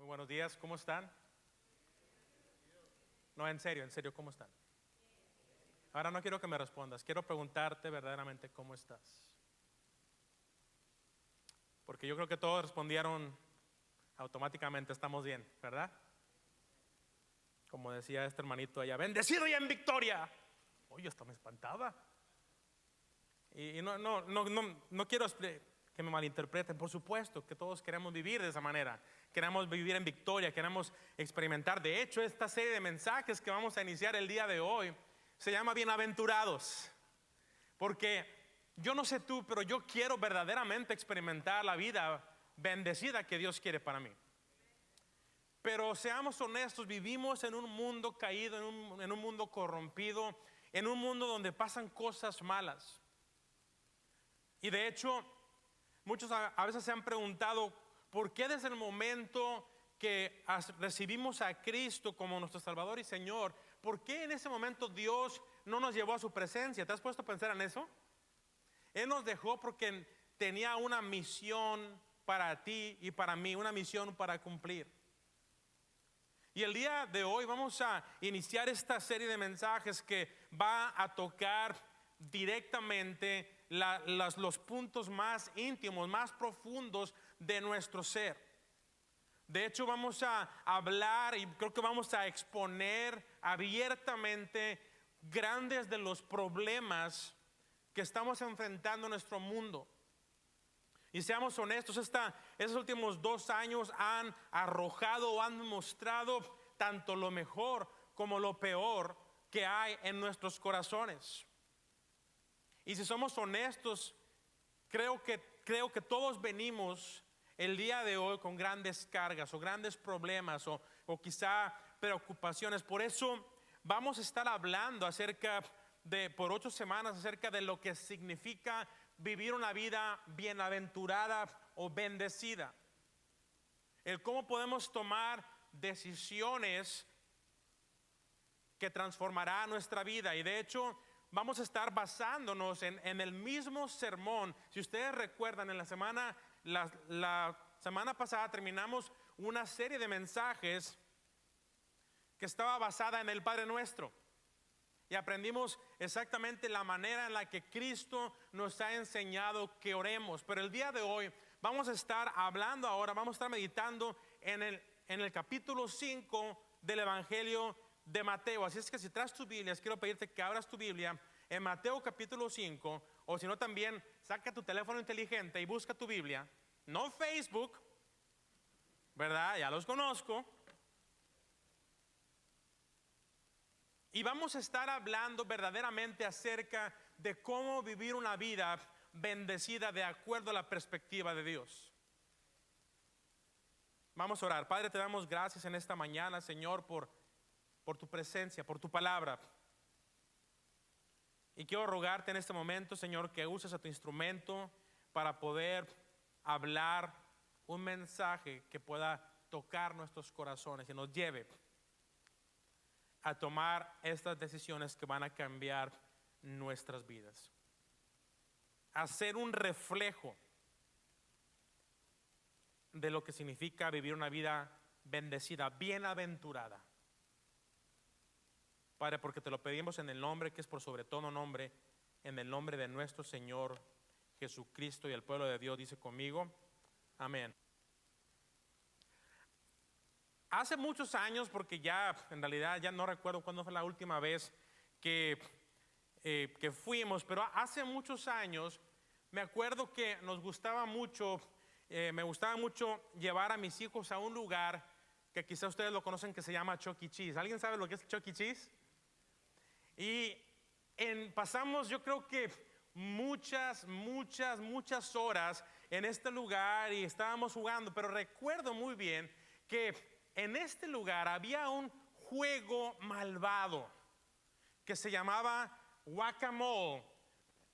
Muy buenos días, ¿cómo están? No, en serio, ¿cómo están? Ahora no quiero que me respondas, quiero preguntarte verdaderamente cómo estás. Porque yo creo que todos respondieron automáticamente, estamos bien, ¿verdad? Como decía este hermanito allá, bendecido y en victoria. Oye, esto me espantaba. Y no quiero que me malinterpreten. Por supuesto que todos queremos vivir de esa manera. Queremos vivir en victoria, queremos experimentar. De hecho, esta serie de mensajes que vamos a iniciar el día de hoy se llama Bienaventurados. Porque yo no sé tú, pero yo quiero verdaderamente experimentar la vida bendecida que Dios quiere para mí. Pero seamos honestos, vivimos en un mundo caído, en un mundo corrompido, en un mundo donde pasan cosas malas. Y de hecho, muchos a veces se han preguntado, ¿por qué desde el momento que recibimos a Cristo como nuestro Salvador y Señor, por qué en ese momento Dios no nos llevó a su presencia? ¿Te has puesto a pensar en eso? Él nos dejó porque tenía una misión para ti y para mí, una misión para cumplir. Y el día de hoy vamos a iniciar esta serie de mensajes que va a tocar directamente los puntos más íntimos, más profundos de nuestro ser. De hecho, vamos a hablar y creo que vamos a exponer abiertamente grandes de los problemas que estamos enfrentando en nuestro mundo. Y seamos honestos, esos últimos 2 años han arrojado o han mostrado tanto lo mejor como lo peor que hay en nuestros corazones. Y si somos honestos, creo que todos venimos el día de hoy con grandes cargas o grandes problemas o quizá preocupaciones. Por eso vamos a estar hablando por 8 semanas acerca de lo que significa vivir una vida bienaventurada o bendecida. El cómo podemos tomar decisiones que transformarán nuestra vida. Y de hecho vamos a estar basándonos en el mismo sermón. Si ustedes recuerdan, en la semana pasada terminamos una serie de mensajes que estaba basada en el Padre Nuestro. Y aprendimos exactamente la manera en la que Cristo nos ha enseñado que oremos. Pero el día de hoy vamos a estar hablando ahora, vamos a estar meditando en el capítulo 5 del Evangelio de Mateo. Así es que si traes tus Biblias, quiero pedirte que abras tu Biblia en Mateo capítulo 5. O si no, también saca tu teléfono inteligente y busca tu Biblia. No Facebook, ¿verdad? Ya los conozco. Y vamos a estar hablando verdaderamente acerca de cómo vivir una vida bendecida de acuerdo a la perspectiva de Dios. Vamos a orar. Padre, te damos gracias en esta mañana, Señor, por tu presencia, por tu palabra. Y quiero rogarte en este momento, Señor, que uses a tu instrumento para poder hablar un mensaje que pueda tocar nuestros corazones y nos lleve a tomar estas decisiones que van a cambiar nuestras vidas, a ser un reflejo de lo que significa vivir una vida bendecida, bienaventurada. Padre, porque te lo pedimos en el nombre que es por sobre todo nombre, en el nombre de nuestro Señor Jesucristo, y el pueblo de Dios dice conmigo, amén. Hace muchos años, porque ya en realidad ya no recuerdo cuándo fue la última vez que fuimos, pero hace muchos años me acuerdo que nos gustaba mucho, me gustaba mucho llevar a mis hijos a un lugar que quizá ustedes lo conocen, que se llama Chuck E. Cheese. ¿Alguien sabe lo que es Chuck E. Cheese? Y pasamos, yo creo que muchas horas en este lugar y estábamos jugando, pero recuerdo muy bien que en este lugar había un juego malvado que se llamaba Whack-A-Mole.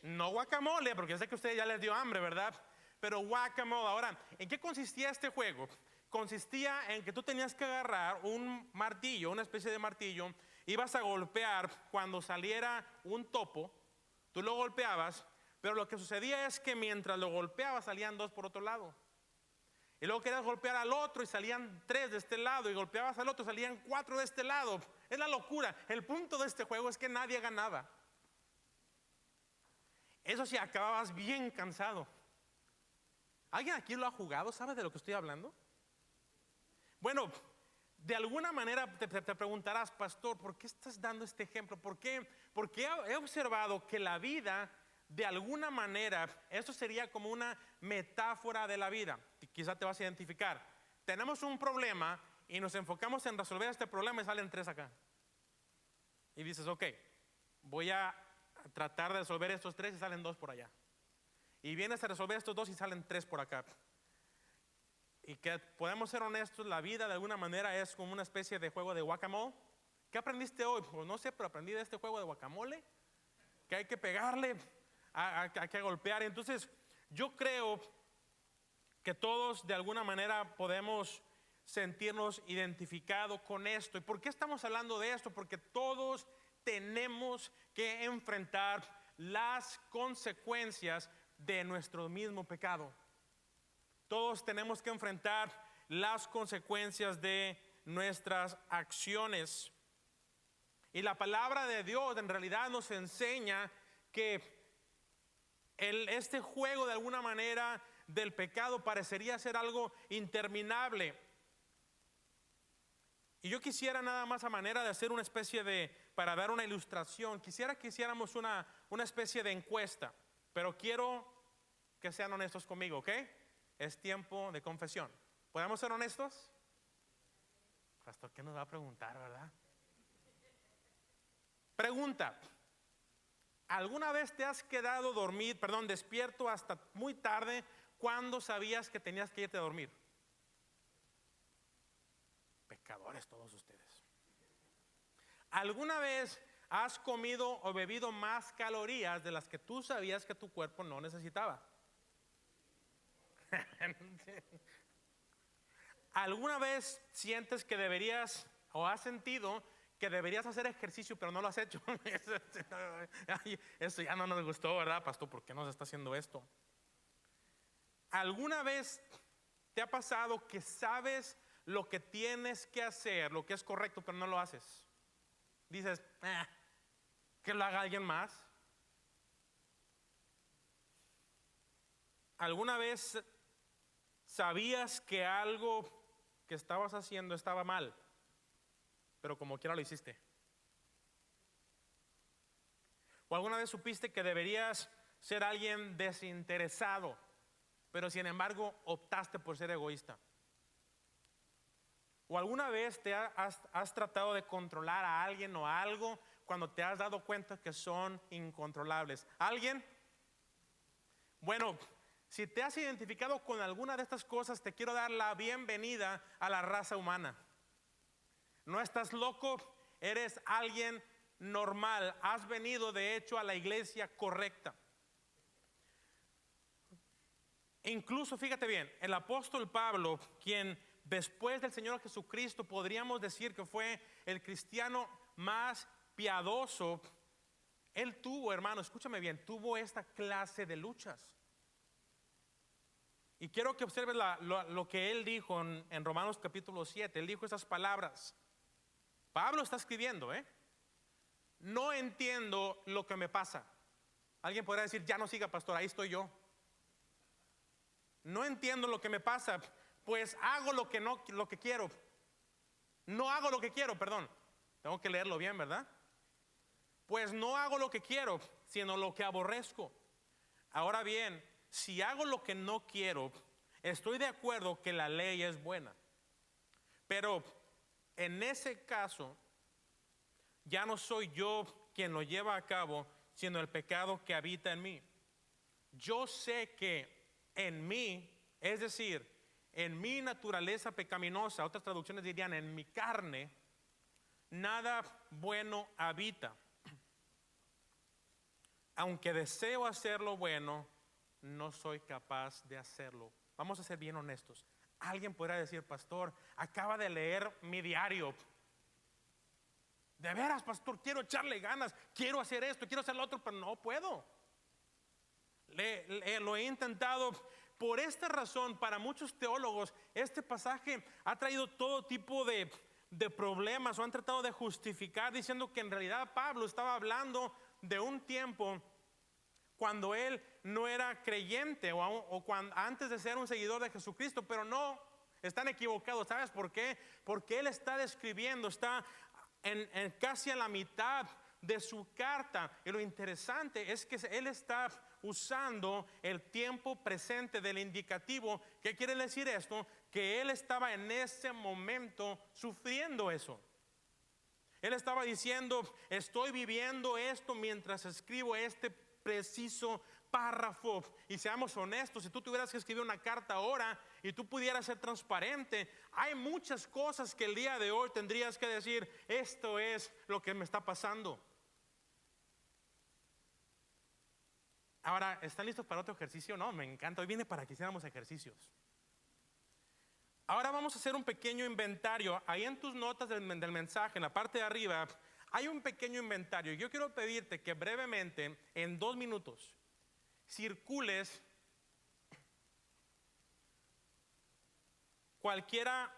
No guacamole, porque yo sé que a ustedes ya les dio hambre, ¿verdad? Pero Whack-A-Mole. Ahora, ¿en qué consistía este juego? Consistía en que tú tenías que agarrar un martillo, una especie de martillo, ibas a golpear cuando saliera un topo, tú lo golpeabas, pero lo que sucedía es que mientras lo golpeabas salían 2 por otro lado. Y luego querías golpear al otro y salían 3 de este lado, y golpeabas al otro, salían 4 de este lado. Es la locura. El punto de este juego es que nadie ganaba. Eso sí, acababas bien cansado. ¿Alguien aquí lo ha jugado? ¿Sabe de lo que estoy hablando? Bueno, de alguna manera te preguntarás, pastor, ¿por qué estás dando este ejemplo? ¿Por qué? Porque he observado que la vida, de alguna manera, esto sería como una metáfora de la vida. Quizá te vas a identificar. Tenemos un problema y nos enfocamos en resolver este problema y salen 3 acá. Y dices, ok, voy a tratar de resolver estos 3 y salen 2 por allá. Y vienes a resolver estos 2 y salen 3 por acá. Y que podemos ser honestos, la vida de alguna manera es como una especie de juego de guacamole. ¿Qué aprendiste hoy? Pues no sé, pero aprendí de este juego de guacamole que hay que pegarle, hay que golpear. Entonces yo creo que todos de alguna manera podemos sentirnos identificados con esto. ¿Y por qué estamos hablando de esto? Porque todos tenemos que enfrentar las consecuencias de nuestro mismo pecado. Todos tenemos que enfrentar las consecuencias de nuestras acciones. Y la palabra de Dios en realidad nos enseña que este juego de alguna manera del pecado parecería ser algo interminable. Y yo quisiera nada más a manera de hacer una especie de, para dar una ilustración, quisiera que hiciéramos una especie de encuesta, pero quiero que sean honestos conmigo, ¿ok? Es tiempo de confesión. ¿Podemos ser honestos? Pastor, ¿qué nos va a preguntar, verdad? Pregunta: ¿alguna vez te has quedado despierto hasta muy tarde cuando sabías que tenías que irte a dormir? Pecadores todos ustedes. ¿Alguna vez has comido o bebido más calorías de las que tú sabías que tu cuerpo no necesitaba? ¿Alguna vez sientes que deberías o has sentido que deberías hacer ejercicio pero no lo has hecho? Eso ya no nos gustó, ¿verdad, pastor? ¿Por qué nos está haciendo esto? ¿Alguna vez te ha pasado que sabes lo que tienes que hacer, lo que es correcto, pero no lo haces? Dices, que lo haga alguien más. ¿Alguna vez sabías que algo que estabas haciendo estaba mal, pero como quiera lo hiciste? ¿O alguna vez supiste que deberías ser alguien desinteresado, pero sin embargo optaste por ser egoísta? ¿O alguna vez has tratado de controlar a alguien o a algo cuando te has dado cuenta que son incontrolables? ¿Alguien? Bueno, si te has identificado con alguna de estas cosas, te quiero dar la bienvenida a la raza humana. No estás loco, eres alguien normal. Has venido de hecho a la iglesia correcta. Incluso, fíjate bien, el apóstol Pablo, quien después del Señor Jesucristo podríamos decir que fue el cristiano más piadoso, él tuvo, hermano, escúchame bien, tuvo esta clase de luchas. Y quiero que observes lo que él dijo en Romanos capítulo 7. Él dijo esas palabras. Pablo está escribiendo, no entiendo lo que me pasa. Alguien podrá decir, ya no siga, pastor, ahí estoy yo. No entiendo lo que me pasa, pues hago lo que quiero. No hago lo que quiero, perdón. Tengo que leerlo bien, ¿verdad? Pues no hago lo que quiero, sino lo que aborrezco. Ahora bien, si hago lo que no quiero, estoy de acuerdo que la ley es buena. Pero en ese caso, ya no soy yo quien lo lleva a cabo, sino el pecado que habita en mí. Yo sé que en mí, es decir, en mi naturaleza pecaminosa, otras traducciones dirían en mi carne, nada bueno habita. Aunque deseo hacer lo bueno, no soy capaz de hacerlo. Vamos a ser bien honestos. Alguien podrá decir, pastor, acaba de leer mi diario. De veras, pastor, quiero echarle ganas, quiero hacer esto, quiero hacer lo otro, pero no puedo. Lo he intentado Por esta razón, para muchos teólogos, este pasaje ha traído todo tipo de problemas, o han tratado de justificar diciendo que en realidad Pablo estaba hablando de un tiempo cuando él no era creyente antes de ser un seguidor de Jesucristo, pero no, están equivocados. ¿Sabes por qué? Porque él está describiendo, está en casi a la mitad de su carta, y lo interesante es que él está usando el tiempo presente del indicativo. ¿Qué quiere decir esto? Que él estaba en ese momento sufriendo eso. Él estaba diciendo, estoy viviendo esto mientras escribo este preciso párrafo. Y seamos honestos, si tú tuvieras que escribir una carta ahora y tú pudieras ser transparente, hay muchas cosas que el día de hoy tendrías que decir, esto es lo que me está pasando. Ahora, ¿están listos para otro ejercicio? No, me encanta, hoy viene para que hiciéramos ejercicios. Ahora vamos a hacer un pequeño inventario. Ahí en tus notas del mensaje, en la parte de arriba, hay un pequeño inventario. Yo quiero pedirte que brevemente, en 2 minutos, circules cualquiera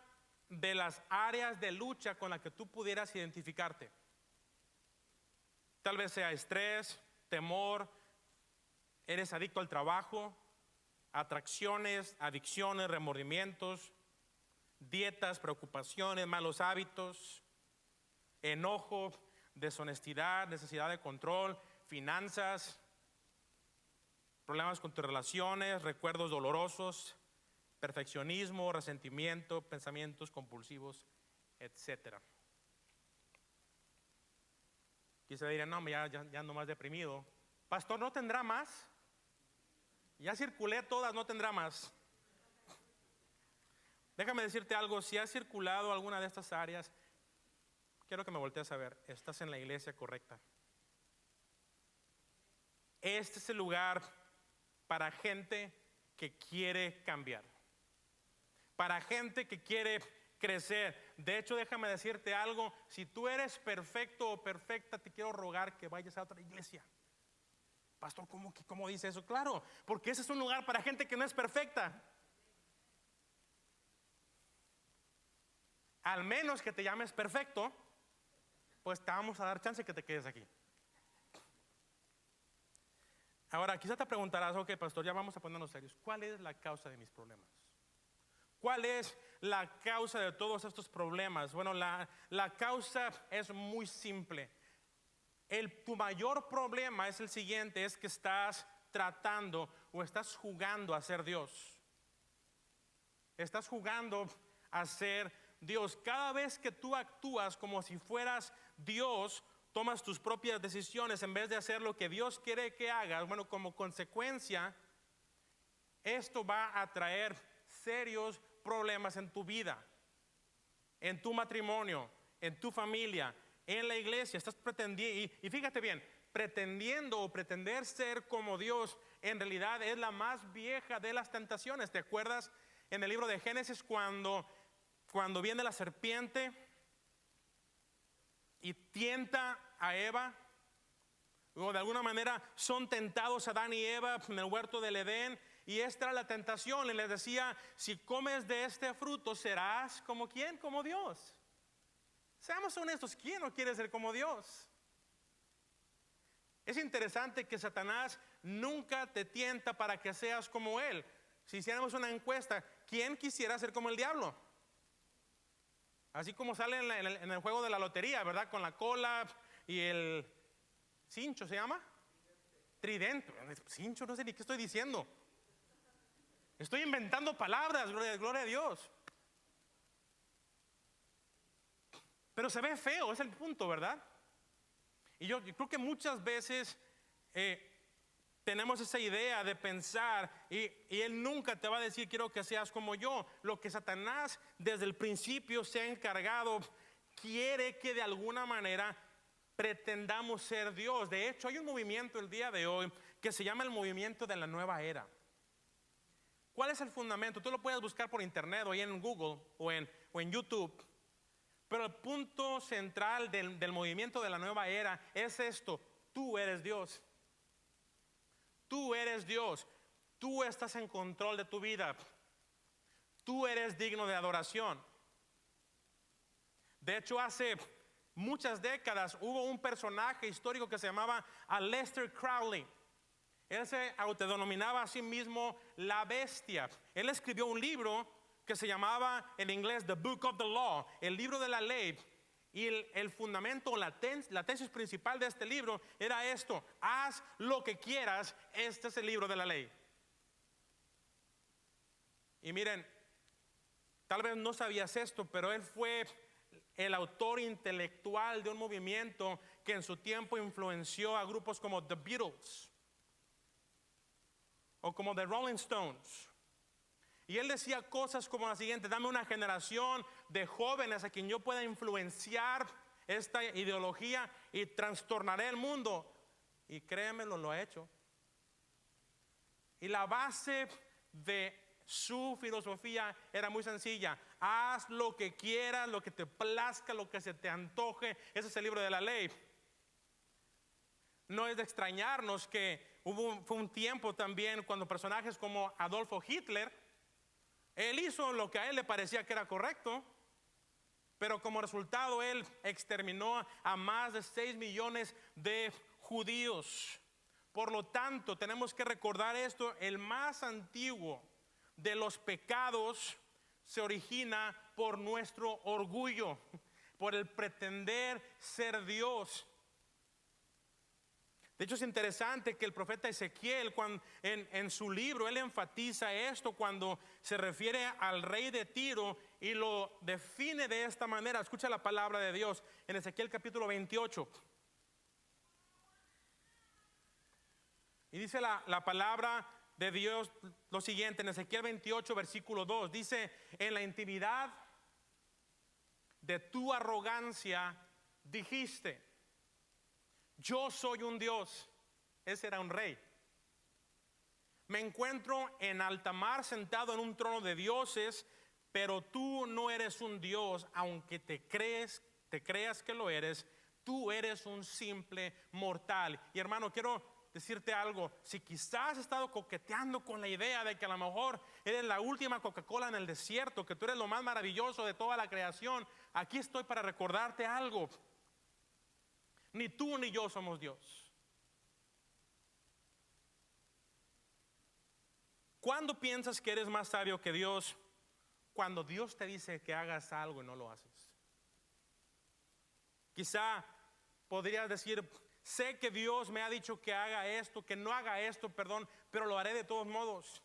de las áreas de lucha con la que tú pudieras identificarte. Tal vez sea estrés, temor, eres adicto al trabajo, atracciones, adicciones, remordimientos, dietas, preocupaciones, malos hábitos, enojo, deshonestidad, necesidad de control, finanzas, problemas con tus relaciones, recuerdos dolorosos, perfeccionismo, resentimiento, pensamientos compulsivos, etcétera. Quizá dirán, no, ya ando más deprimido. Pastor, ¿no tendrá más? Ya circulé todas, no tendrá más. Déjame decirte algo, si has circulado alguna de estas áreas, quiero que me voltees a ver, estás en la iglesia correcta. Este es el lugar para gente que quiere cambiar, para gente que quiere crecer. De hecho, déjame decirte algo, si tú eres perfecto o perfecta, te quiero rogar que vayas a otra iglesia. Pastor, ¿cómo dice eso? Claro, porque ese es un lugar para gente que no es perfecta. Al menos que te llames perfecto, pues te vamos a dar chance que te quedes aquí. Ahora, quizá te preguntarás, ok, pastor, ya vamos a ponernos serios. ¿Cuál es la causa de mis problemas? ¿Cuál es la causa de todos estos problemas? Bueno, la causa es muy simple. Tu mayor problema es el siguiente, es que estás tratando o estás jugando a ser Dios. Estás jugando a ser Dios. Cada vez que tú actúas como si fueras Dios, tomas tus propias decisiones en vez de hacer lo que Dios quiere que hagas. Bueno, como consecuencia, esto va a traer serios problemas en tu vida, en tu matrimonio, en tu familia, en la iglesia. Estás pretendiendo, y fíjate bien, pretendiendo o pretender ser como Dios, en realidad es la más vieja de las tentaciones. ¿Te acuerdas en el libro de Génesis cuando viene la serpiente y tienta a Eva? O de alguna manera son tentados Adán y Eva en el huerto del Edén, y esta era la tentación. Y les decía, si comes de este fruto serás como ¿quién? Como Dios. Seamos honestos, ¿quién no quiere ser como Dios? Es interesante que Satanás nunca te tienta para que seas como él. Si hiciéramos una encuesta, ¿quién quisiera ser como el diablo? Así como sale en el juego de la lotería, ¿verdad? Con la cola y el cincho, ¿se llama? Tridente. Cincho, no sé ni qué estoy diciendo. Estoy inventando palabras, gloria a Dios. Pero se ve feo, es el punto, ¿verdad? Y yo creo que muchas veces tenemos esa idea de pensar, y Él nunca te va a decir quiero que seas como yo. Lo que Satanás desde el principio se ha encargado, quiere que de alguna manera pretendamos ser Dios. De hecho, hay un movimiento el día de hoy que se llama el movimiento de la nueva era. ¿Cuál es el fundamento? Tú lo puedes buscar por internet o ahí en Google o en YouTube. Pero el punto central del movimiento de la nueva era es esto: tú eres Dios. Tú eres Dios. Tú estás en control de tu vida. Tú eres digno de adoración. De hecho, hace muchas décadas hubo un personaje histórico que se llamaba Aleister Crowley. Él se autodenominaba a sí mismo la bestia. Él escribió un libro que se llamaba en inglés The Book of the Law, el libro de la ley. Y el fundamento, la tesis principal de este libro era esto: haz lo que quieras, este es el libro de la ley. Y miren, tal vez no sabías esto, pero él fue el autor intelectual de un movimiento que en su tiempo influenció a grupos como The Beatles o como The Rolling Stones. Y él decía cosas como la siguiente: dame una generación de jóvenes a quien yo pueda influenciar esta ideología y trastornaré el mundo. Y créemelo, lo ha hecho. Y la base de su filosofía era muy sencilla: haz lo que quieras, lo que te plazca, lo que se te antoje. Ese es el libro de la ley. No es de extrañarnos que fue un tiempo también cuando personajes como Adolfo Hitler, él hizo lo que a él le parecía que era correcto, pero como resultado él exterminó a más de 6 millones de judíos. Por lo tanto, tenemos que recordar esto: el más antiguo de los pecados se origina por nuestro orgullo, por el pretender ser Dios. De hecho, es interesante que el profeta Ezequiel, en su libro, él enfatiza esto cuando se refiere al rey de Tiro y lo define de esta manera. Escucha la palabra de Dios en Ezequiel capítulo 28. Y dice la palabra de Dios lo siguiente en Ezequiel 28, versículo 2. Dice: en la intimidad de tu arrogancia dijiste, yo soy un Dios. Ese era un rey. Me encuentro en alta mar sentado en un trono de dioses, pero tú no eres un Dios, aunque te creas que lo eres. Tú eres un simple mortal. Y hermano, quiero decirte algo: si quizás has estado coqueteando con la idea de que a lo mejor eres la última Coca-Cola en el desierto, que tú eres lo más maravilloso de toda la creación, aquí estoy para recordarte algo: ni tú ni yo somos Dios. ¿Cuándo piensas que eres más sabio que Dios? Cuando Dios te dice que hagas algo y no lo haces. Quizá podrías decir: sé que Dios me ha dicho que haga esto, que no haga esto, perdón, pero lo haré de todos modos.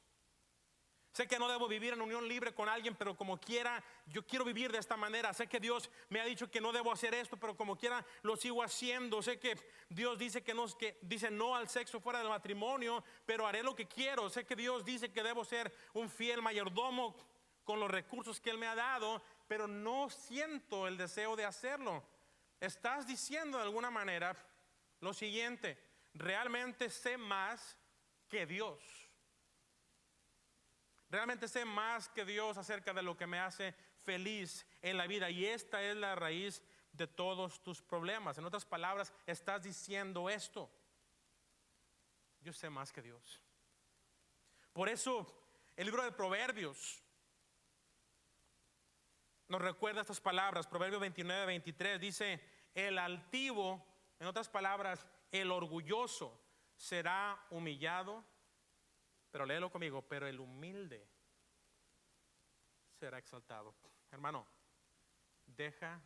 Sé que no debo vivir en unión libre con alguien, pero como quiera, yo quiero vivir de esta manera. Sé que Dios me ha dicho que no debo hacer esto, pero como quiera, lo sigo haciendo. Sé que Dios dice que dice no al sexo fuera del matrimonio, pero haré lo que quiero. Sé que Dios dice que debo ser un fiel mayordomo con los recursos que Él me ha dado, pero no siento el deseo de hacerlo. Estás diciendo de alguna manera lo siguiente: realmente sé más que Dios. Realmente sé más que Dios acerca de lo que me hace feliz en la vida. Y esta es la raíz de todos tus problemas. En otras palabras, estás diciendo esto: yo sé más que Dios. Por eso el libro de Proverbios nos recuerda estas palabras. Proverbios 29, 23 dice: el altivo, en otras palabras, el orgulloso será humillado. Pero léelo conmigo: pero el humilde será exaltado. Hermano, deja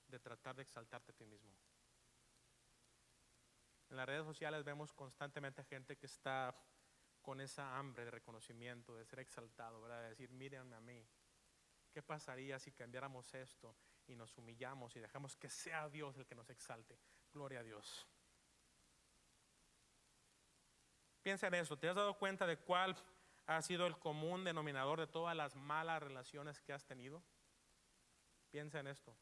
de tratar de exaltarte a ti mismo. En las redes sociales vemos constantemente gente que está con esa hambre de reconocimiento, de ser exaltado, ¿verdad? De decir: mírenme a mí. ¿Qué pasaría si cambiáramos esto y nos humillamos y dejamos que sea Dios el que nos exalte? Gloria a Dios. Piensa en eso. ¿Te has dado cuenta de cuál ha sido el común denominador de todas las malas relaciones que has tenido? Piensa en esto.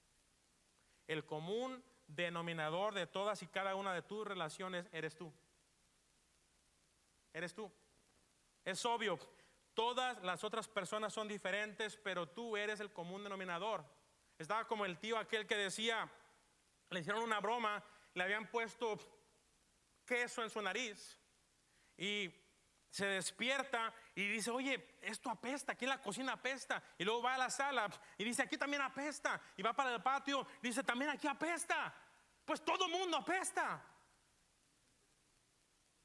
El común denominador de todas y cada una de tus relaciones eres tú. Eres tú. Es obvio, todas las otras personas son diferentes, pero tú eres el común denominador. Estaba como el tío aquel que decía, le hicieron una broma, le habían puesto queso en su nariz. Y se despierta y dice, oye, esto apesta, aquí en la cocina apesta. Y luego va a la sala y dice, aquí también apesta. Y va para el patio y dice, también aquí apesta. Pues todo el mundo apesta.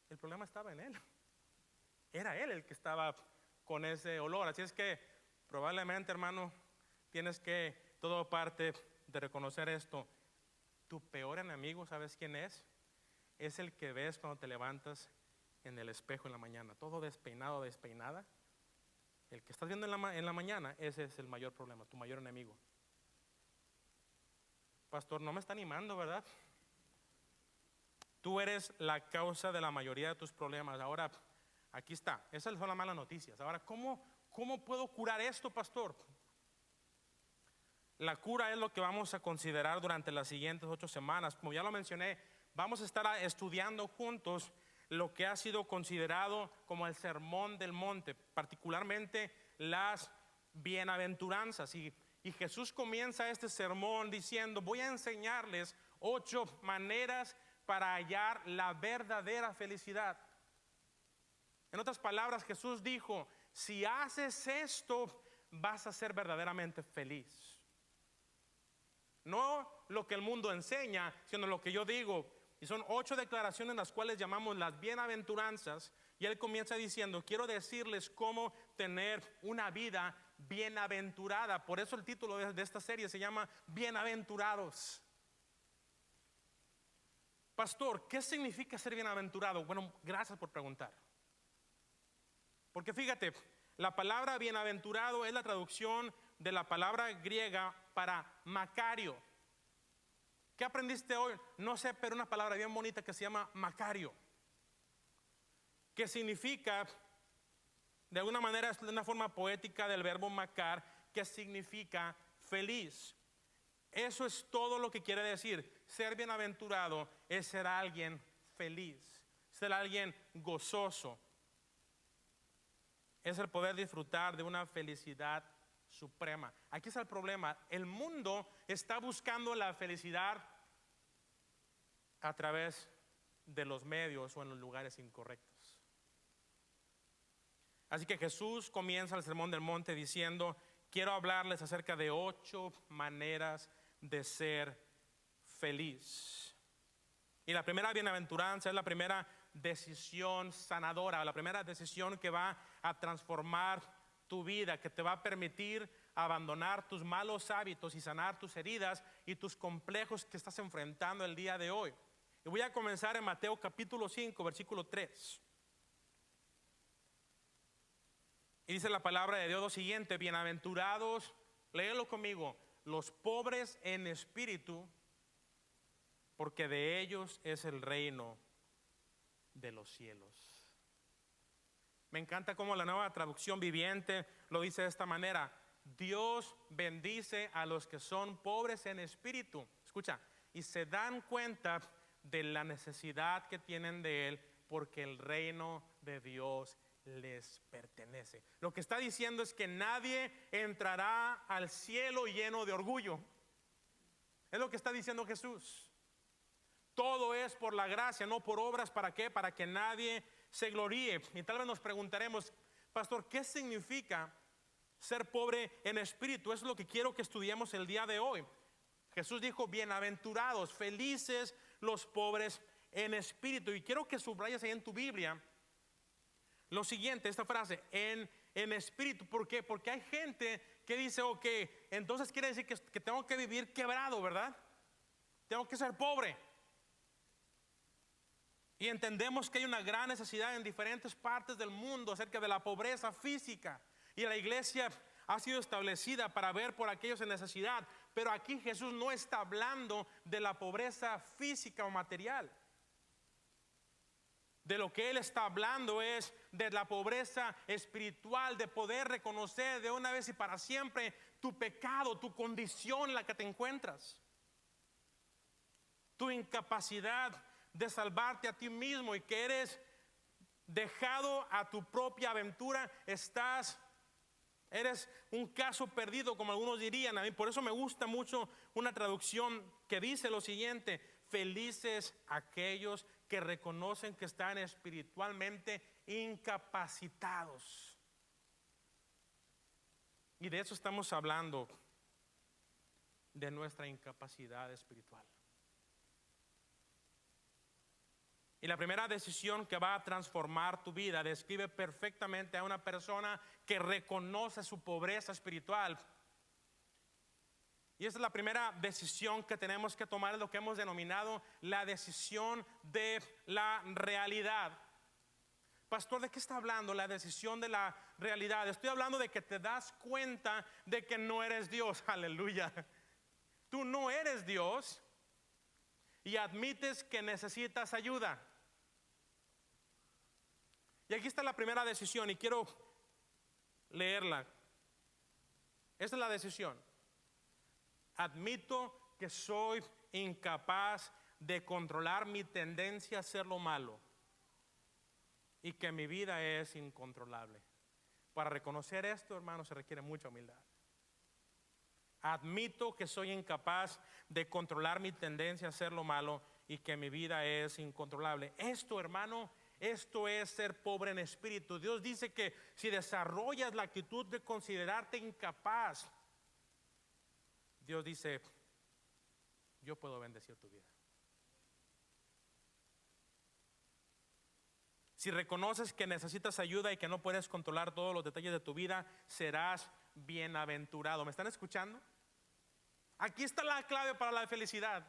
El problema estaba en él. Era él el que estaba con ese olor. Así es que probablemente, hermano, tienes que, todo parte de reconocer esto. Tu peor enemigo, ¿sabes quién es? Es el que ves cuando te levantas en el espejo en la mañana, todo despeinado, despeinada. El que estás viendo en la mañana, ese es el mayor problema, tu mayor enemigo. Pastor, no me está animando, ¿verdad? Tú eres la causa de la mayoría de tus problemas. Ahora, aquí está, esas son las malas noticias. Ahora, ¿cómo puedo curar esto, pastor? La cura es lo que vamos a considerar durante las siguientes 8 semanas. Como ya lo mencioné, vamos a estar estudiando juntos lo que ha sido considerado como el sermón del monte, particularmente las bienaventuranzas. Y Jesús comienza este sermón diciendo, voy a enseñarles 8 maneras para hallar la verdadera felicidad. En otras palabras, Jesús dijo, si haces esto, vas a ser verdaderamente feliz. No lo que el mundo enseña, sino lo que yo digo. Y son 8 declaraciones las cuales llamamos las bienaventuranzas. Y él comienza diciendo, quiero decirles cómo tener una vida bienaventurada. Por eso el título de esta serie se llama Bienaventurados. Pastor, ¿qué significa ser bienaventurado? Bueno, gracias por preguntar. Porque fíjate, la palabra bienaventurado es la traducción de la palabra griega para Macario. ¿Qué aprendiste hoy? No sé, pero una palabra bien bonita que se llama Macario, que significa, de alguna manera es una forma poética del verbo macar, que significa feliz. Eso es todo lo que quiere decir. Ser bienaventurado es ser alguien feliz, ser alguien gozoso. Es el poder disfrutar de una felicidad suprema. Aquí está el problema. El mundo está buscando la felicidad a través de los medios o en los lugares incorrectos. Así que Jesús comienza el sermón del monte diciendo, quiero hablarles acerca de 8 maneras de ser feliz. Y la primera bienaventuranza es la primera decisión sanadora, la primera decisión que va a transformar tu vida, que te va a permitir abandonar tus malos hábitos y sanar tus heridas y tus complejos que estás enfrentando el día de hoy. Y voy a comenzar en Mateo capítulo 5, versículo 3. Y dice la palabra de Dios lo siguiente, bienaventurados, léelo conmigo, los pobres en espíritu, porque de ellos es el reino de los cielos. Me encanta cómo la Nueva Traducción Viviente lo dice de esta manera, Dios bendice a los que son pobres en espíritu, escucha, y se dan cuenta de la necesidad que tienen de Él, porque el reino de Dios les pertenece. Lo que está diciendo es que nadie entrará al cielo lleno de orgullo. Es lo que está diciendo Jesús. Todo es por la gracia, no por obras. ¿Para qué? Para que nadie se gloríe. Y tal vez nos preguntaremos, pastor, ¿qué significa ser pobre en espíritu? Eso es lo que quiero que estudiemos el día de hoy. Jesús dijo, bienaventurados, felices los pobres en espíritu. Y quiero que subrayes ahí en tu Biblia lo siguiente, esta frase, en espíritu. ¿Por qué? Porque hay gente que dice, ok, entonces quiere decir que tengo que vivir quebrado, ¿verdad? Tengo que ser pobre. Y entendemos que hay una gran necesidad en diferentes partes del mundo acerca de la pobreza física. Y la iglesia ha sido establecida para ver por aquellos en necesidad. Pero aquí Jesús no está hablando de la pobreza física o material. De lo que Él está hablando es de la pobreza espiritual, de poder reconocer de una vez y para siempre tu pecado, tu condición en la que te encuentras, tu incapacidad de salvarte a ti mismo y que eres dejado a tu propia aventura, eres un caso perdido, como algunos dirían. A mí por eso me gusta mucho una traducción que dice lo siguiente: felices aquellos que reconocen que están espiritualmente incapacitados. Y de eso estamos hablando, de nuestra incapacidad espiritual. Y la primera decisión que va a transformar tu vida describe perfectamente a una persona que reconoce su pobreza espiritual. Y esa es la primera decisión que tenemos que tomar, es lo que hemos denominado la decisión de la realidad. Pastor, ¿de qué está hablando? La decisión de la realidad. Estoy hablando de que te das cuenta de que no eres Dios. Aleluya. Tú no eres Dios y admites que necesitas ayuda. Y aquí está la primera decisión y quiero leerla. Esta es la decisión. Admito que soy incapaz de controlar mi tendencia a hacer lo malo y que mi vida es incontrolable. Para reconocer esto, hermano, se requiere mucha humildad. Admito que soy incapaz de controlar mi tendencia a hacer lo malo y que mi vida es incontrolable. Esto, hermano, esto es ser pobre en espíritu. Dios dice que si desarrollas la actitud de considerarte incapaz, Dios dice, yo puedo bendecir tu vida. Si reconoces que necesitas ayuda y que no puedes controlar todos los detalles de tu vida, serás bienaventurado. ¿Me están escuchando? Aquí está la clave para la felicidad.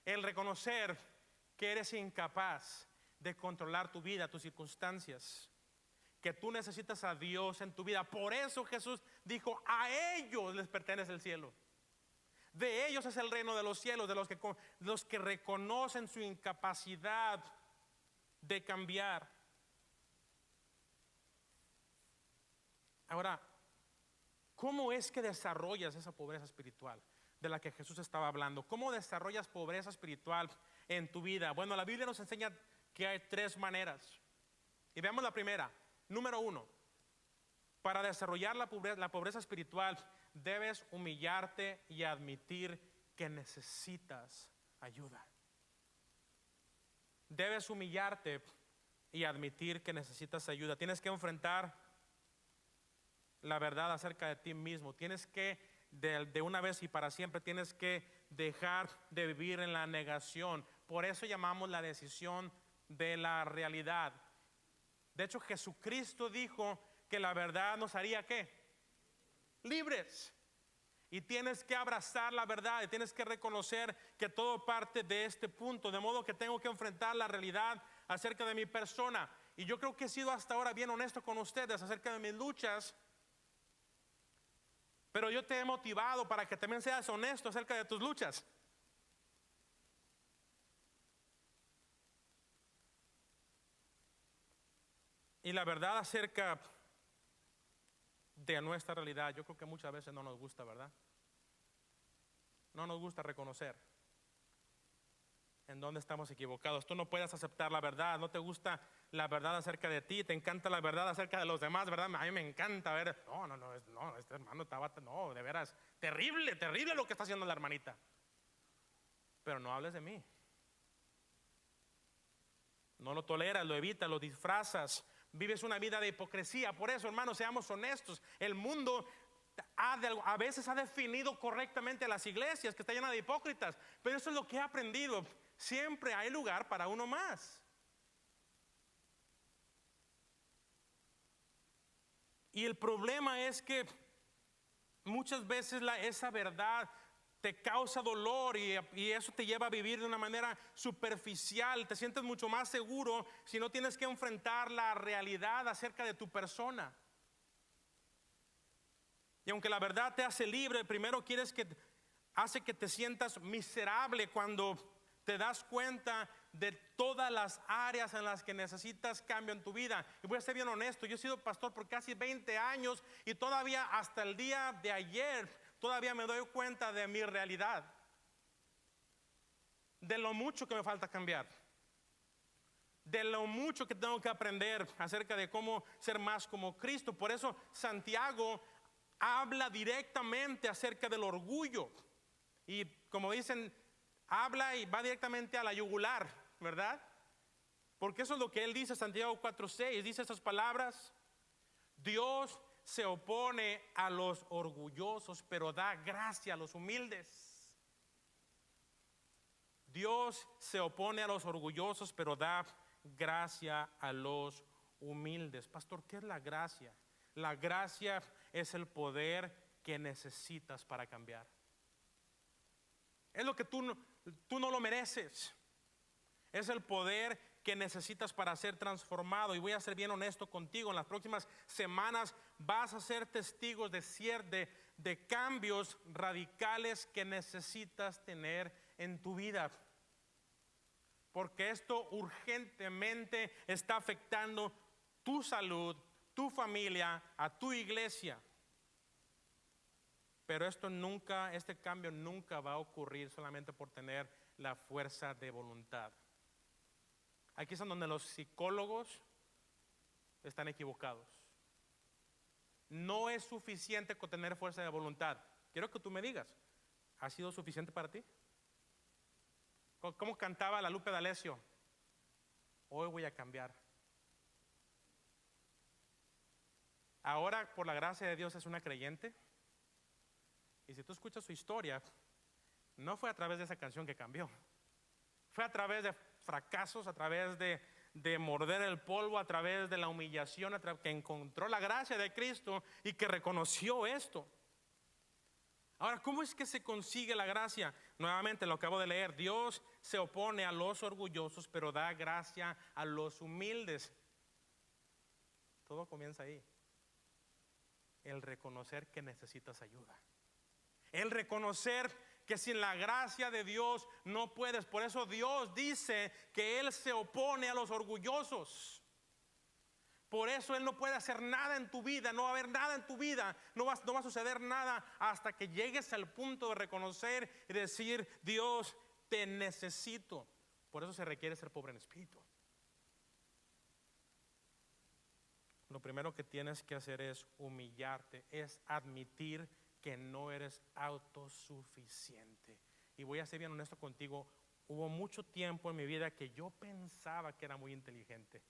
El reconocer que eres incapaz de controlar tu vida, tus circunstancias, que tú necesitas a Dios en tu vida. Por eso Jesús dijo, a ellos les pertenece el cielo. De ellos es el reino de los cielos, de los que reconocen su incapacidad de cambiar. Ahora, ¿cómo es que desarrollas esa pobreza espiritual de la que Jesús estaba hablando? ¿Cómo desarrollas pobreza espiritual en tu vida? Bueno, la Biblia nos enseña que hay tres maneras. Y veamos la primera. Número 1, para desarrollar la pobreza espiritual, debes humillarte y admitir que necesitas ayuda. Debes humillarte y admitir que necesitas ayuda. Tienes que enfrentar la verdad acerca de ti mismo. Tienes que, de una vez y para siempre, tienes que dejar de vivir en la negación. Por eso llamamos la decisión de la realidad. De hecho, Jesucristo dijo que la verdad nos haría ¿qué? Libres. Y tienes que abrazar la verdad y tienes que reconocer que todo parte de este punto. De modo que tengo que enfrentar la realidad acerca de mi persona. Y yo creo que he sido hasta ahora bien honesto con ustedes acerca de mis luchas. Pero yo te he motivado para que también seas honesto acerca de tus luchas. Y la verdad acerca de nuestra realidad, yo creo que muchas veces no nos gusta, ¿verdad? No nos gusta reconocer en dónde estamos equivocados. Tú no puedes aceptar la verdad, no te gusta la verdad acerca de ti, te encanta la verdad acerca de los demás, ¿verdad? A mí me encanta ver, no, este hermano estaba, no, de veras, terrible lo que está haciendo la hermanita. Pero no hables de mí. No lo toleras, lo evitas, lo disfrazas. Vives una vida de hipocresía. Por eso, hermanos, seamos honestos. El mundo a veces ha definido correctamente las iglesias, que está llena de hipócritas. Pero eso es lo que he aprendido. Siempre hay lugar para uno más. Y el problema es que muchas veces esa verdad te causa dolor y eso te lleva a vivir de una manera superficial. Te sientes mucho más seguro si no tienes que enfrentar la realidad acerca de tu persona. Y aunque la verdad te hace libre, primero hace que te sientas miserable cuando te das cuenta de todas las áreas en las que necesitas cambio en tu vida. Y voy a ser bien honesto, yo he sido pastor por casi 20 años y todavía hasta el día de ayer todavía me doy cuenta de mi realidad, de lo mucho que me falta cambiar, de lo mucho que tengo que aprender acerca de cómo ser más como Cristo. Por eso Santiago habla directamente acerca del orgullo y, como dicen, habla y va directamente a la yugular, ¿verdad? Porque eso es lo que él dice, Santiago 4:6, dice estas palabras: Dios se opone a los orgullosos, pero da gracia a los humildes. Dios se opone a los orgullosos, pero da gracia a los humildes. Pastor, ¿qué es la gracia? La gracia es el poder que necesitas para cambiar. Es lo que tú no lo mereces. Es el poder que necesitas para ser transformado. Y voy a ser bien honesto contigo: en las próximas semanas vas a ser testigos de cambios radicales que necesitas tener en tu vida, porque esto urgentemente está afectando tu salud, tu familia, a tu iglesia. Pero este cambio nunca va a ocurrir solamente por tener la fuerza de voluntad. Aquí es donde los psicólogos están equivocados. No es suficiente con tener fuerza de voluntad. Quiero que tú me digas, ¿ha sido suficiente para ti? ¿Cómo cantaba la Lupe D'Alessio? Hoy voy a cambiar. Ahora, por la gracia de Dios, es una creyente. Y si tú escuchas su historia, no fue a través de esa canción que cambió. Fue a través de fracasos, a través de morder el polvo, a través de la humillación, que encontró la gracia de Cristo y que reconoció esto. Ahora, ¿cómo es que se consigue la gracia? Nuevamente lo acabo de leer: Dios se opone a los orgullosos, pero da gracia a los humildes. Todo comienza ahí. El reconocer que necesitas ayuda. El reconocer que sin la gracia de Dios no puedes. Por eso Dios dice que Él se opone a los orgullosos. Por eso Él no puede hacer nada en tu vida. No va a haber nada en tu vida. No va a suceder nada hasta que llegues al punto de reconocer y decir: Dios, te necesito. Por eso se requiere ser pobre en espíritu. Lo primero que tienes que hacer es humillarte, es admitir que no eres autosuficiente. Y voy a ser bien honesto contigo: hubo mucho tiempo en mi vida que yo pensaba que era muy inteligente.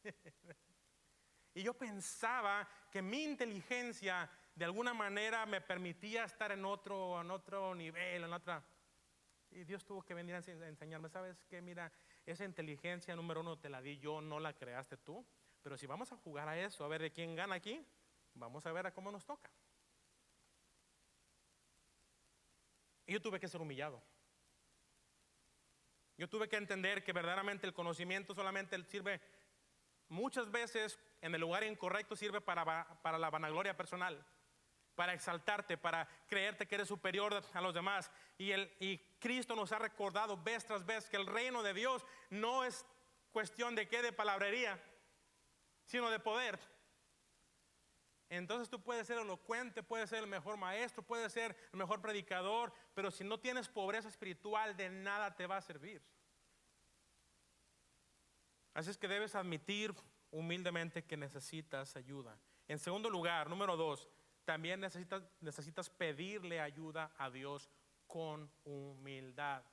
Y yo pensaba que mi inteligencia de alguna manera me permitía estar en otro nivel, y Dios tuvo que venir a enseñarme: ¿sabes qué? Mira, esa inteligencia número 1 te la di yo, no la creaste tú. Pero si vamos a jugar a eso, a ver de quién gana aquí, vamos a ver a cómo nos toca. Y yo tuve que ser humillado. Yo tuve que entender que verdaderamente el conocimiento solamente sirve muchas veces en el lugar incorrecto. Sirve para la vanagloria personal, para exaltarte, para creerte que eres superior a los demás. Y Cristo nos ha recordado vez tras vez que el reino de Dios no es cuestión de palabrería, sino de poder. Entonces tú puedes ser elocuente, puedes ser el mejor maestro, puedes ser el mejor predicador, pero si no tienes pobreza espiritual, de nada te va a servir. Así es que debes admitir humildemente que necesitas ayuda. En segundo lugar, número 2, también necesitas pedirle ayuda a Dios con humildad.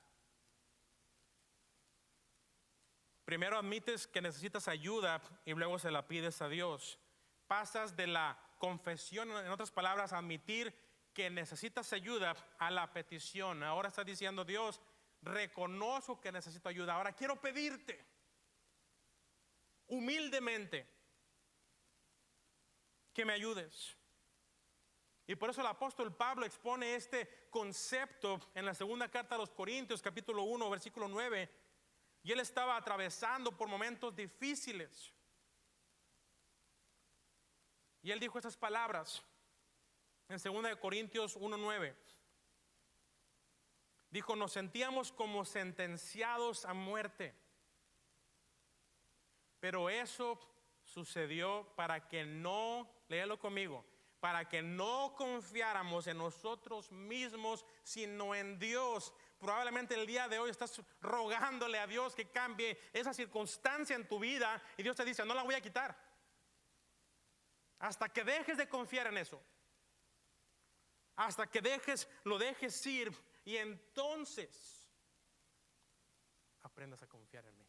Primero admites que necesitas ayuda y luego se la pides a Dios. Pasas de la confesión, en otras palabras, admitir que necesitas ayuda, a la petición. Ahora estás diciendo: Dios, reconozco que necesito ayuda. Ahora quiero pedirte humildemente que me ayudes. Y por eso el apóstol Pablo expone este concepto en la segunda carta a los Corintios, capítulo 1, versículo 9. Y él estaba atravesando por momentos difíciles. Y él dijo estas palabras en 2 Corintios 1:9. Dijo: nos sentíamos como sentenciados a muerte, pero eso sucedió para que no, léelo conmigo, para que no confiáramos en nosotros mismos, sino en Dios. Probablemente el día de hoy estás rogándole a Dios que cambie esa circunstancia en tu vida, y Dios te dice: no la voy a quitar hasta que dejes de confiar en eso, hasta que lo dejes ir, y entonces aprendas a confiar en mí.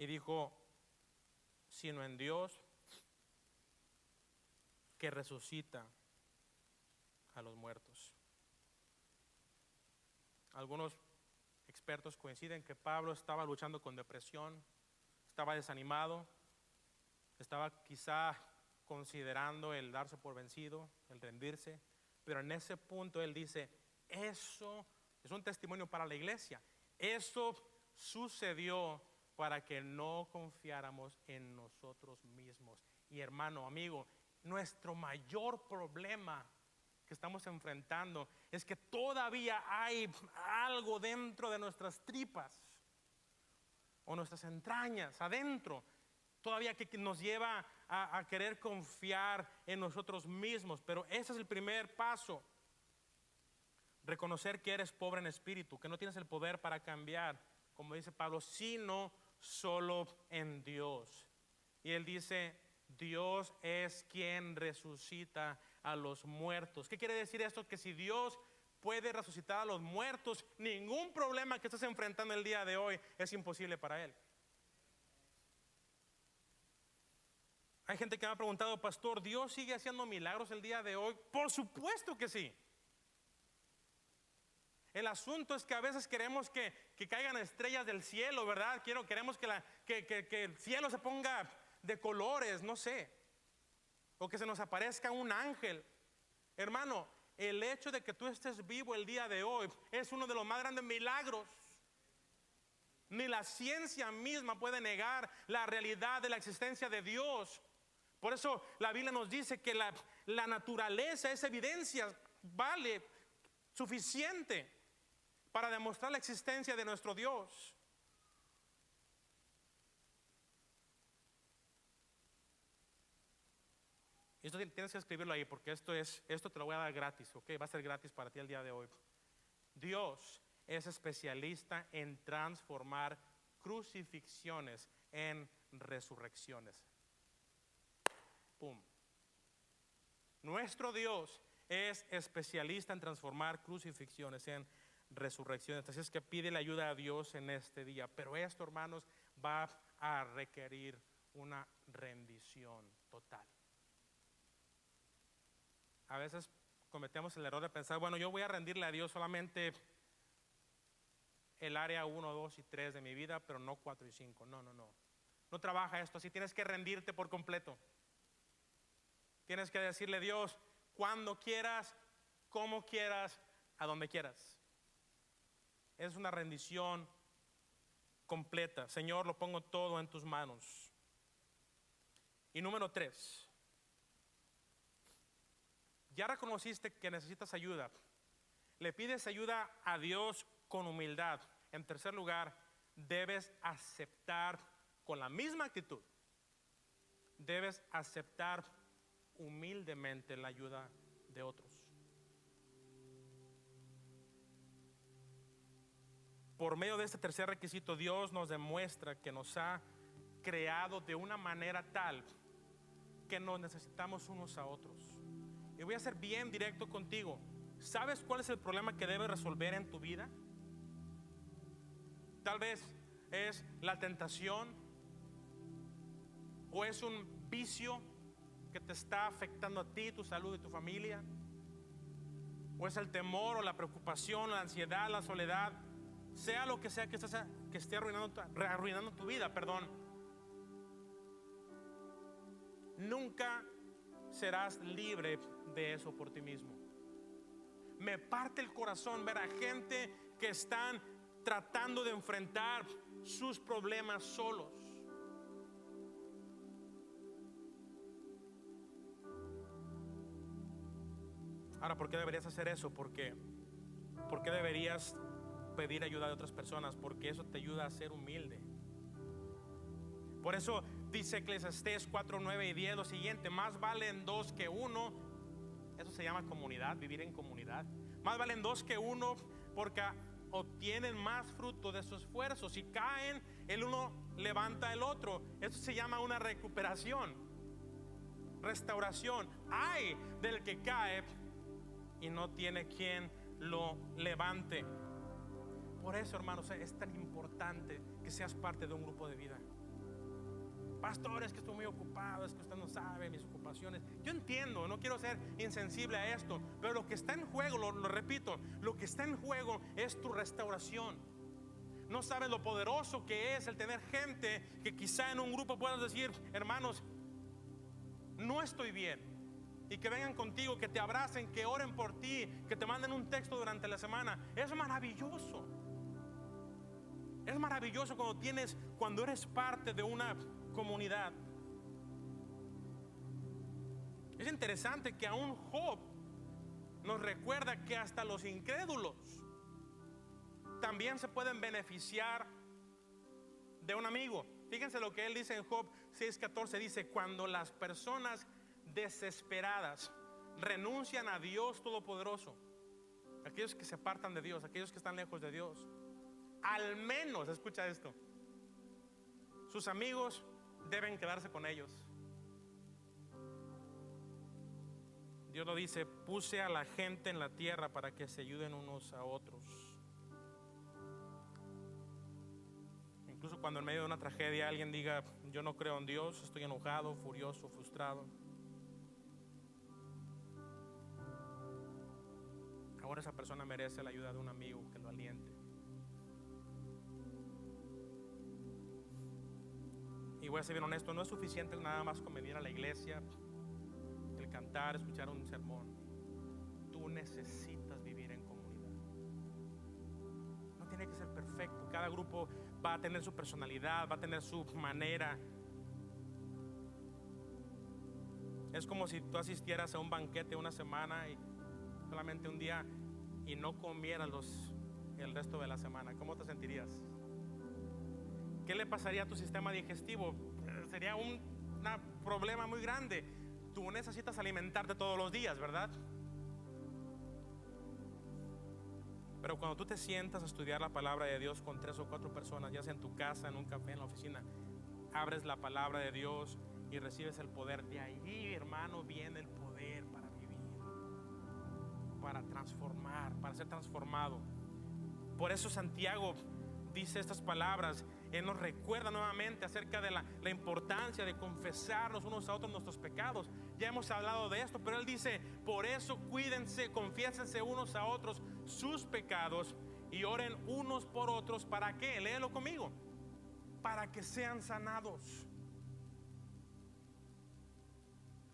Y dijo, sino en Dios que resucita a los muertos. Algunos expertos coinciden que Pablo estaba luchando con depresión, estaba desanimado, estaba quizá considerando el darse por vencido, el rendirse, pero en ese punto él dice, eso es un testimonio para la iglesia, eso sucedió para que no confiáramos en nosotros mismos. Y hermano, amigo, nuestro mayor problema que estamos enfrentando es que todavía hay algo dentro de nuestras tripas o nuestras entrañas adentro, todavía que nos lleva a querer confiar en nosotros mismos. Pero ese es el primer paso: reconocer que eres pobre en espíritu, que no tienes el poder para cambiar, como dice Pablo, sino solo en Dios. Y él dice, Dios es quien resucita a los muertos. ¿Qué quiere decir esto? Que si Dios puede resucitar a los muertos, ningún problema que estés enfrentando el día de hoy es imposible para Él. Hay gente que me ha preguntado, pastor, ¿Dios sigue haciendo milagros el día de hoy? Por supuesto que sí. El asunto es que a veces queremos que caigan estrellas del cielo, ¿verdad? Queremos que el cielo se ponga de colores, no sé, o que se nos aparezca un ángel. Hermano, el hecho de que tú estés vivo el día de hoy es uno de los más grandes milagros. Ni la ciencia misma puede negar la realidad de la existencia de Dios. Por eso la Biblia nos dice que la naturaleza es evidencia, vale, suficiente para demostrar la existencia de nuestro Dios. Y esto tienes que escribirlo ahí, porque esto te lo voy a dar gratis, ¿ok? Va a ser gratis para ti el día de hoy. Dios es especialista en transformar crucifixiones en resurrecciones. ¡Pum! Nuestro Dios es especialista en transformar crucifixiones en resurrecciones. Así es que pide la ayuda a Dios en este día. Pero esto, hermanos, va a requerir una rendición total. A veces cometemos el error de pensar, bueno, yo voy a rendirle a Dios solamente el área 1, 2 y 3 de mi vida, pero no 4 y 5. No. No trabaja esto así. Tienes que rendirte por completo. Tienes que decirle a Dios, cuando quieras, como quieras, a donde quieras. Es una rendición completa. Señor, lo pongo todo en tus manos. Y número 3. Ya reconociste que necesitas ayuda. Le pides ayuda a Dios con humildad. En tercer lugar, debes aceptar con la misma actitud. Debes aceptar humildemente la ayuda de otros. Por medio de este tercer requisito, Dios nos demuestra que nos ha creado de una manera tal que nos necesitamos unos a otros. Y voy a ser bien directo contigo. ¿Sabes cuál es el problema que debes resolver en tu vida? Tal vez es la tentación, o es un vicio que te está afectando a ti, tu salud y tu familia, o es el temor o la preocupación, la ansiedad, la soledad, sea lo que sea que esté arruinando tu vida, perdón. Nunca serás libre de eso por ti mismo. Me parte el corazón ver a gente que están tratando de enfrentar sus problemas solos. Ahora, ¿por qué deberías hacer eso? ¿Por qué deberías pedir ayuda de otras personas? Porque eso te ayuda a ser humilde. Por eso dice Eclesiastés 4, 9 y 10 lo siguiente: más valen dos que uno. Eso se llama comunidad, vivir en comunidad. Más valen dos que uno, porque obtienen más fruto de su esfuerzo. Si caen, el uno levanta el otro. Eso se llama una recuperación, restauración. Ay del que cae y no tiene quien lo levante. Por eso, hermanos, es tan importante que seas parte de un grupo de vida. Pastor, es que estoy muy ocupado, es que usted no sabe mis ocupaciones. Yo entiendo, no quiero ser insensible a esto, pero lo que está en juego, lo repito, lo que está en juego es tu restauración. No sabes lo poderoso que es el tener gente que quizá en un grupo puedas decir: hermanos, no estoy bien, y que vengan contigo, que te abracen, que oren por ti, que te manden un texto durante la semana. Es maravilloso. Es maravilloso cuando eres parte de una comunidad. Es interesante que aún Job nos recuerda que hasta los incrédulos también se pueden beneficiar de un amigo. Fíjense lo que él dice en Job 6:14. Dice: cuando las personas desesperadas renuncian a Dios Todopoderoso, aquellos que se apartan de Dios, aquellos que están lejos de Dios, al menos, escucha esto, sus amigos deben quedarse con ellos. Dios lo dice: puse a la gente en la tierra para que se ayuden unos a otros. Incluso cuando en medio de una tragedia alguien diga: yo no creo en Dios, estoy enojado, furioso, frustrado, ahora esa persona merece la ayuda de un amigo que lo aliente. Y voy a ser bien honesto, no es suficiente nada más con venir a la iglesia, el cantar, escuchar un sermón. Tú necesitas vivir en comunidad. No tiene que ser perfecto. Cada grupo va a tener su personalidad, va a tener su manera. Es como si tú asistieras a un banquete una semana y solamente un día, y no comieras el resto de la semana. ¿Cómo te sentirías? ¿Qué le pasaría a tu sistema digestivo? Sería un problema muy grande. Tú necesitas alimentarte todos los días, ¿verdad? Pero cuando tú te sientas a estudiar la palabra de Dios con 3 o 4 personas, ya sea en tu casa, en un café, en la oficina, abres la palabra de Dios y recibes el poder. De ahí, hermano, viene el poder para vivir, para transformar, para ser transformado. Por eso Santiago dice estas palabras. Él nos recuerda nuevamente acerca de la importancia de confesarnos unos a otros nuestros pecados. Ya hemos hablado de esto, pero él dice: por eso cuídense, confiésense unos a otros sus pecados y oren unos por otros. ¿Para qué? Léelo conmigo. Para que sean sanados.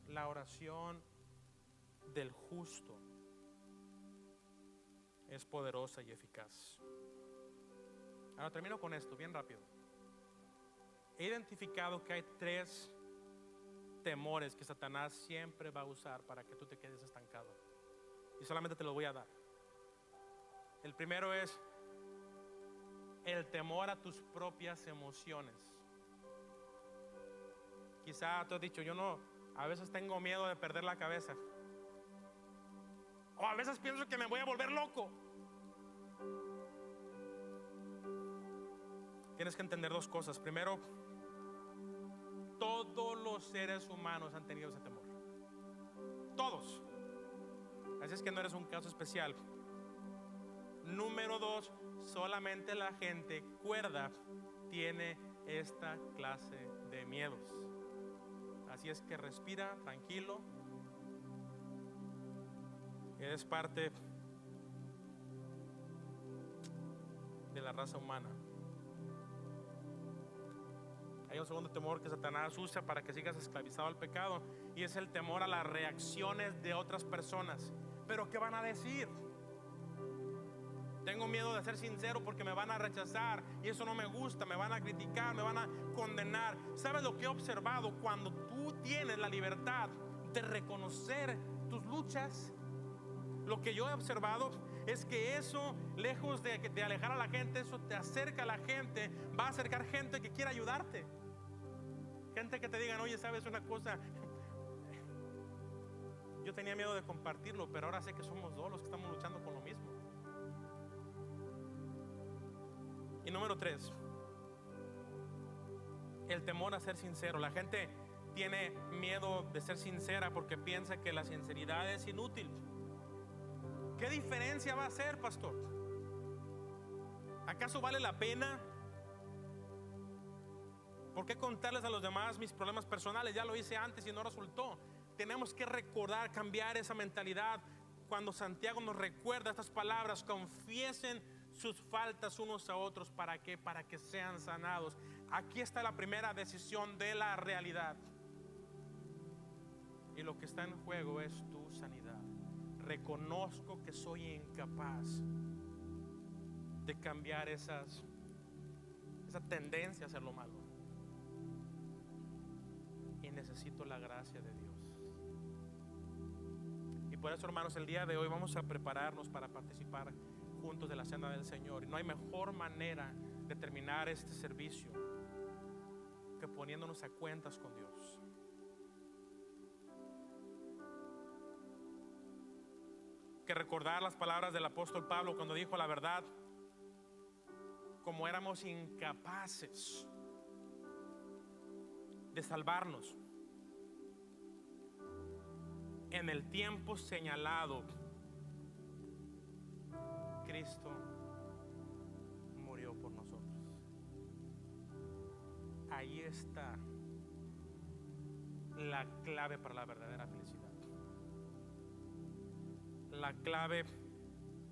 La oración del justo es poderosa y eficaz. Ahora termino con esto, bien rápido. He identificado que hay 3 temores que Satanás siempre va a usar para que tú te quedes estancado. Y solamente te lo voy a dar. El primero es el temor a tus propias emociones. Quizá tú has dicho: yo no, a veces tengo miedo de perder la cabeza. O a veces pienso que me voy a volver loco. Tienes que entender 2 cosas. Primero, todos los seres humanos han tenido ese temor. Todos. Así es que no eres un caso especial. Número 2, solamente la gente cuerda tiene esta clase de miedos. Así es que respira tranquilo. Eres parte de la raza humana. Hay un segundo temor que Satanás usa para que sigas esclavizado al pecado, y es el temor a las reacciones de otras personas. ¿Pero qué van a decir? Tengo miedo de ser sincero porque me van a rechazar y eso no me gusta, me van a criticar, me van a condenar. ¿Sabes lo que he observado? Cuando tú tienes la libertad de reconocer tus luchas, lo que yo he observado es que eso, lejos de alejar a la gente, eso te acerca a la gente. Va a acercar gente que quiera ayudarte. Gente que te digan: oye, ¿sabes una cosa? Yo tenía miedo de compartirlo, pero ahora sé que somos 2 los que estamos luchando con lo mismo. Y número 3, el temor a ser sincero. La gente tiene miedo de ser sincera porque piensa que la sinceridad es inútil. ¿Qué diferencia va a hacer, pastor? ¿Acaso vale la pena ¿Por qué contarles a los demás mis problemas personales? Ya lo hice antes y no resultó. Tenemos que recordar, cambiar esa mentalidad. Cuando Santiago nos recuerda estas palabras, confiesen sus faltas unos a otros. ¿Para qué? Para que sean sanados. Aquí está la primera decisión de la realidad. Y lo que está en juego es tu sanidad. Reconozco que soy incapaz de cambiar esa tendencia a hacer lo malo. Y necesito la gracia de Dios. Y por eso, hermanos, el día de hoy vamos a prepararnos para participar juntos de la cena del Señor. Y no hay mejor manera de terminar este servicio que poniéndonos a cuentas con Dios. Que recordar las palabras del apóstol Pablo cuando dijo la verdad, como éramos incapaces de salvarnos en el tiempo señalado, Cristo murió por nosotros. Ahí está la clave para la verdadera felicidad, la clave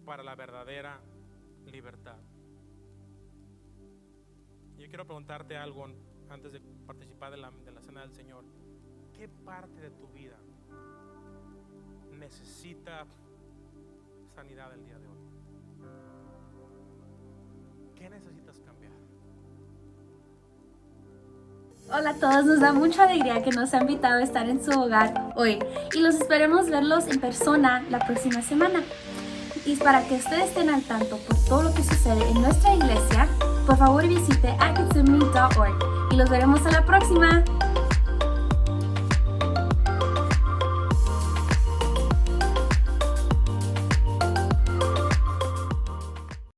para la verdadera libertad. Yo quiero preguntarte algo antes de participar de la cena del Señor. ¿Qué parte de tu vida necesita sanidad el día de hoy? ¿Qué necesitas cambiar? Hola a todos, nos da mucha alegría que nos ha invitado a estar en su hogar hoy y los esperemos verlos en persona la próxima semana. Y para que ustedes estén al tanto por todo lo que sucede en nuestra iglesia, por favor visite @gethsemane.org y los veremos a la próxima.